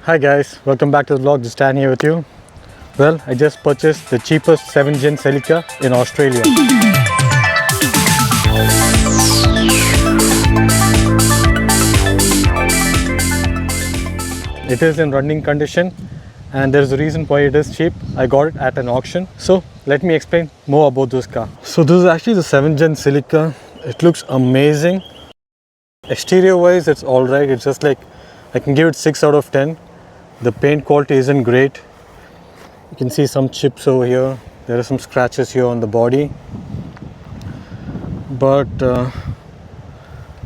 Hi guys, welcome back to the vlog. Just Stan here with you. Well, I just purchased the cheapest 7th gen Celica in Australia. It is in running condition and there's a reason why it is cheap. I got it at an auction. So let me explain more about this car. So this is actually the 7th gen Celica. It looks amazing. Exterior wise it's alright. It's just like I can give it 6 out of 10. The paint quality isn't great. You can see some chips over here. There are some scratches here on the body. But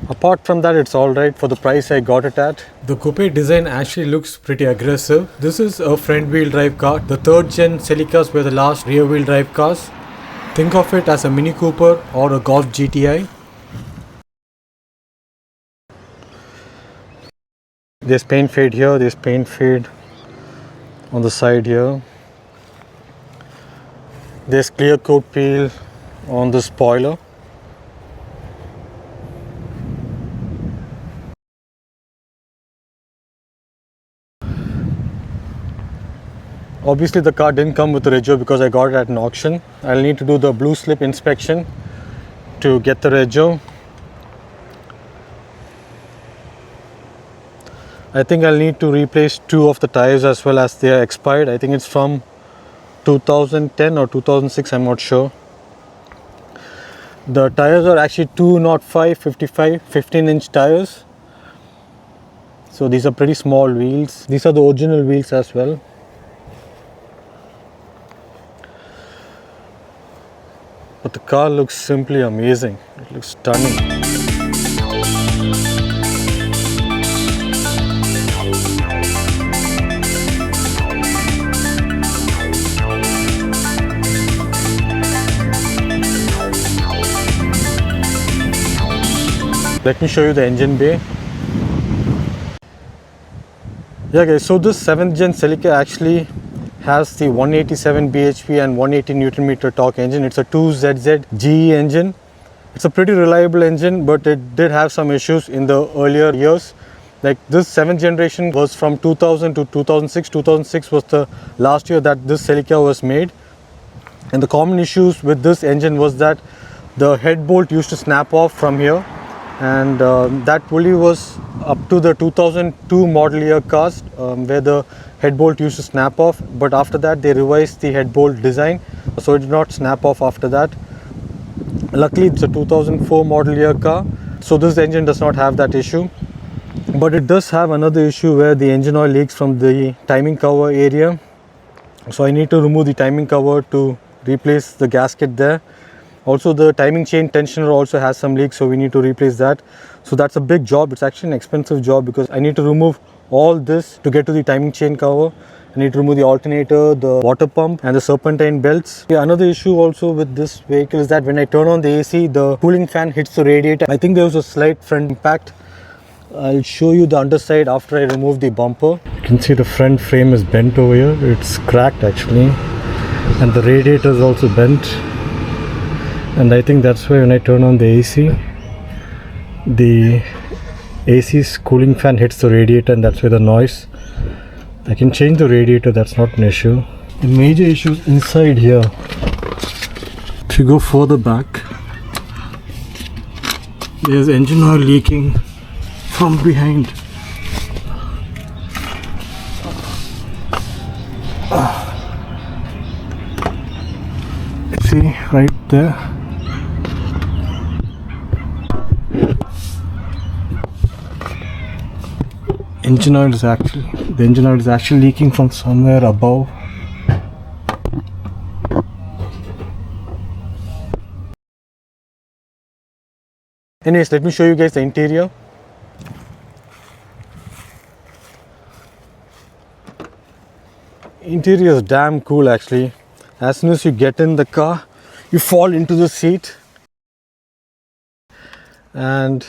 apart from that, it's alright for the price I got it at. The coupe design actually looks pretty aggressive. This is a front wheel drive car. The 3rd gen Celicas were the last rear wheel drive cars. Think of it as a Mini Cooper or a Golf GTI. There's paint fade here, there's paint fade on the side here. There's clear coat peel on the spoiler. Obviously the car didn't come with the rego because I got it at an auction. I'll need to do the blue slip inspection to get the rego. I think I'll need to replace 2 of the tires as well as they are expired. I think it's from 2010 or 2006, I'm not sure. The tires are actually 205 55 15-inch tires. So these are pretty small wheels. These are the original wheels as well. But the car looks simply amazing. It looks stunning. Let me show you the engine bay. Yeah guys, so this 7th gen Celica actually has the 187 bhp and 180 Newton meter torque engine. It's a 2ZZ GE engine. It's a pretty reliable engine, but it did have some issues in the earlier years. Like this 7th generation was from 2000 to 2006. 2006 was the last year that this Celica was made. And the common issues with this engine was that the head bolt used to snap off from here. And that only was up to the 2002 model year cars where the head bolt used to snap off, but after that they revised the head bolt design so it did not snap off after that. Luckily it's a 2004 model year car, so this engine does not have that issue. But it does have another issue where the engine oil leaks from the timing cover area, so I need to remove the timing cover to replace the gasket there. Also the timing chain tensioner also has some leaks, so we need to replace that. So that's a big job. It's actually an expensive job because I need to remove all this to get to the timing chain cover. I need to remove the alternator, the water pump and the serpentine belts. Yeah, another issue also with this vehicle is that when I turn on the AC, the cooling fan hits the radiator. I think there was a slight front impact. I'll show you the underside after I remove the bumper. You can see the front frame is bent over here. It's cracked actually, and the radiator is also bent. And I think that's why when I turn on the AC's cooling fan hits the radiator, and that's why the noise. I can change the radiator, that's not an issue. The major issue is inside here. If you go further back, there's engine oil leaking from behind. See, right there. The engine oil is actually leaking from somewhere above. Anyways, let me show you guys the interior. Interior is damn cool actually. As soon as you get in the car, you fall into the seat. And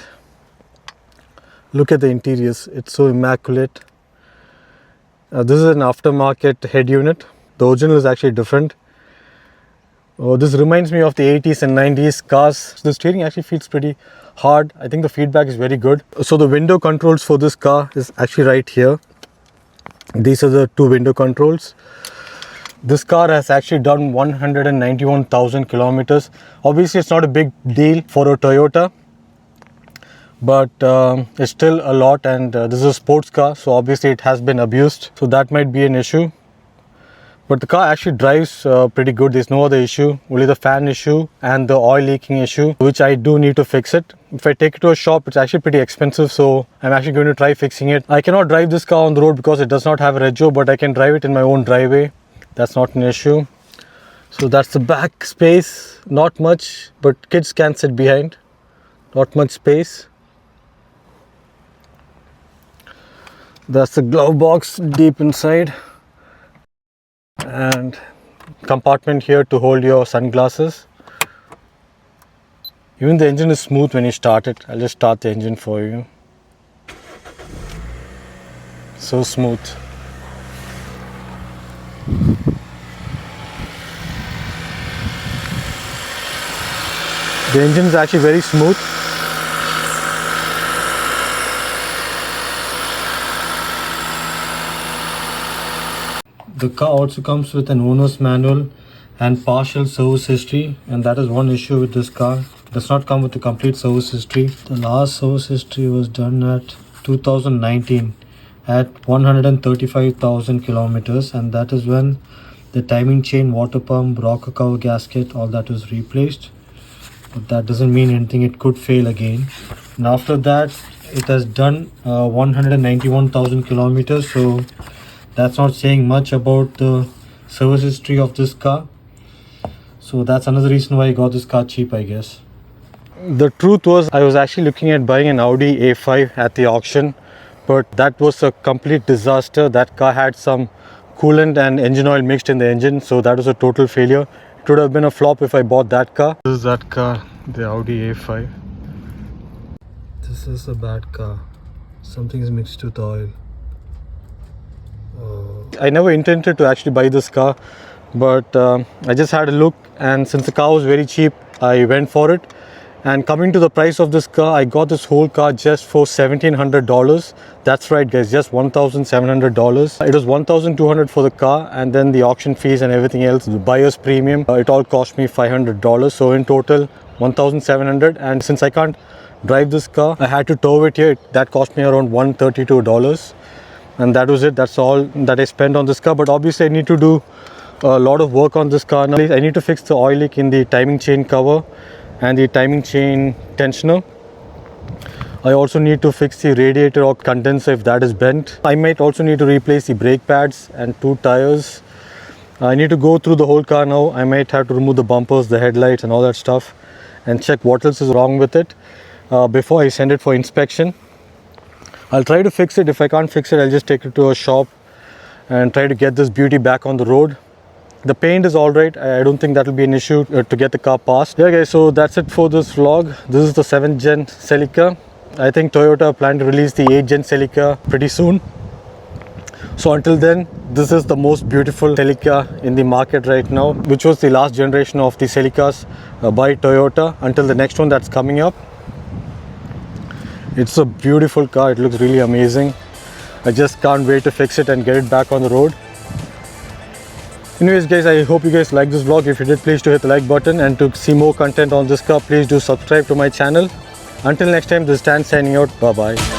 look at the interiors, it's so immaculate. This is an aftermarket head unit. The original is actually different. Oh, this reminds me of the 80s and 90s cars. The steering actually feels pretty hard. I think the feedback is very good. So the window controls for this car is actually right here. These are the two window controls. This car has actually done 191,000 kilometers. Obviously, it's not a big deal for a Toyota, but it's still a lot, and this is a sports car, so obviously it has been abused. So that might be an issue. But the car actually drives pretty good. There's no other issue, only the fan issue and the oil leaking issue, which I do need to fix it. If I take it to a shop, it's actually pretty expensive, so I'm actually going to try fixing it. I cannot drive this car on the road because it does not have a rego, but I can drive it in my own driveway. That's not an issue. So that's the back space. Not much, but kids can sit behind. Not much space. That's the glove box deep inside. And compartment here to hold your sunglasses. Even the engine is smooth when you start it. I'll just start the engine for you. So smooth. The engine is actually very smooth. The car also comes with an owner's manual and partial service history, and that is one issue with this car. It does not come with the complete service history. The last service history was done at 2019 at 135,000 kilometers, and that is when the timing chain, water pump, rocker cover gasket, all that was replaced. But that doesn't mean anything, it could fail again. And after that, it has done 191,000 kilometers, so that's not saying much about the service history of this car. So that's another reason why I got this car cheap, I guess. The truth was, I was actually looking at buying an Audi A5 at the auction, but that was a complete disaster. That car had some coolant and engine oil mixed in the engine, so that was a total failure. It would have been a flop if I bought that car. This is that car, the Audi A5. This is a bad car. Something is mixed with oil. I never intended to actually buy this car, but I just had a look, and since the car was very cheap, I went for it. And coming to the price of this car, I got this whole car just for $1,700. That's right, guys, just $1,700. It was $1,200 for the car, and then the auction fees and everything else, the buyer's premium, it all cost me $500. So in total, $1,700. And since I can't drive this car, I had to tow it here. That cost me around $132. And that was it. That's all that I spent on this car. But obviously I need to do a lot of work on this car now. I need to fix the oil leak in the timing chain cover and the timing chain tensioner. I also need to fix the radiator or condenser if that is bent. I might also need to replace the brake pads and two tires. I need to go through the whole car now. I might have to remove the bumpers, the headlights and all that stuff, and check what else is wrong with it before I send it for inspection. I'll try to fix it. If I can't fix it, I'll just take it to a shop and try to get this beauty back on the road. The paint is alright. I don't think that will be an issue to get the car passed. Yeah guys, so that's it for this vlog. This is the 7th gen Celica. I think Toyota plan to release the 8th gen Celica pretty soon. So until then, this is the most beautiful Celica in the market right now, which was the last generation of the Celicas by Toyota, until the next one that's coming up. It's a beautiful car. It looks really amazing. I just can't wait to fix it and get it back on the road. Anyways guys, I hope you guys like this vlog. If you did, please do hit the like button, and to see more content on this car, please do subscribe to my channel. Until next time, this is Stan signing out. Bye bye.